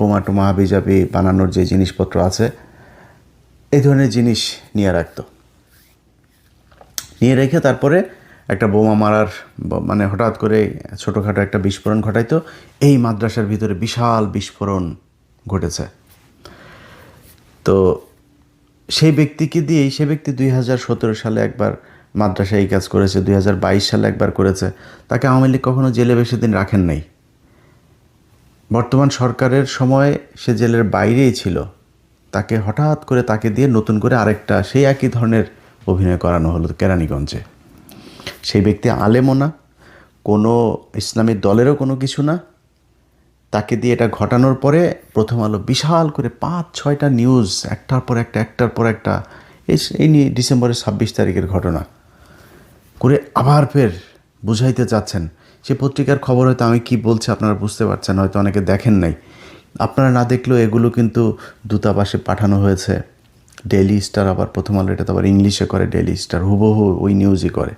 বোমা টোমা হাবিজাবি বানানোর যে জিনিসপত্র আছে এই ধরনের জিনিস নিয়ে রাখতো। নিয়ে রেখে তারপরে একটা বোমা মারার মানে হঠাৎ করে ছোটোখাটো একটা বিস্ফোরণ ঘটাইতো। এই মাদ্রাসার ভিতরে বিশাল বিস্ফোরণ ঘটেছে। তো সেই ব্যক্তিকে দিয়েই, সে ব্যক্তি 2017 সালে একবার মাদ্রাসায় এই কাজ করেছে, 2022 সালে একবার করেছে। তাকে আওয়ামী লীগ কখনো জেলে বেশি দিন রাখেন নাই। বর্তমান সরকারের সময় সে জেলের বাইরেই ছিল। তাকে হঠাৎ করে তাকে দিয়ে নতুন করে আরেকটা সেই একই ধরনের অভিনয় করানো হলো কেরানীগঞ্জে। সেই ব্যক্তি আলেমও না, কোনো ইসলামী দলেরও কোনো কিছু না। তাকে দিয়ে এটা ঘটানোর পরে প্রথম আলো বিশাল করে 5-6টা নিউজ একটার পর একটা এই নিয়ে ডিসেম্বরের 26 তারিখের ঘটনা করে আবার ফের বুঝাইতে চাচ্ছেন। সে পত্রিকার খবর হয়তো আমি কি বলছি আপনারা বুঝতে পারছেন, হয়তো অনেকে দেখেন নাই। আপনারা না দেখলেও এগুলো কিন্তু দূতাবাসে পাঠানো হয়েছে। ডেইলি স্টার, আবার প্রথম আলো এটা তো আবার ইংলিশে করে, ডেইলি স্টার হুবহু ওই নিউজই করে,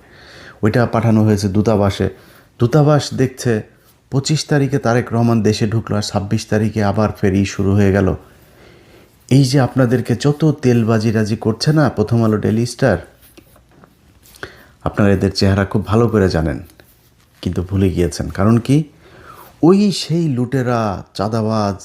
ওইটা পাঠানো হয়েছে দূতাবাসে। দূতাবাস দেখছে 25 তারিখে তারেক রহমান দেশে ঢুকলো, আর 26 তারিখে আবার ফেরি শুরু হয়ে গেল। এই যে আপনাদেরকে যত তেলবাজিরাজি করছে না প্রথম আলো, ডেইলি স্টার, আপনারা এদের চেহারা খুব ভালো করে জানেন, কিন্তু ভুলে গিয়েছেন। কারণ কি, ওই সেই লুটেরা, চাঁদাবাজ,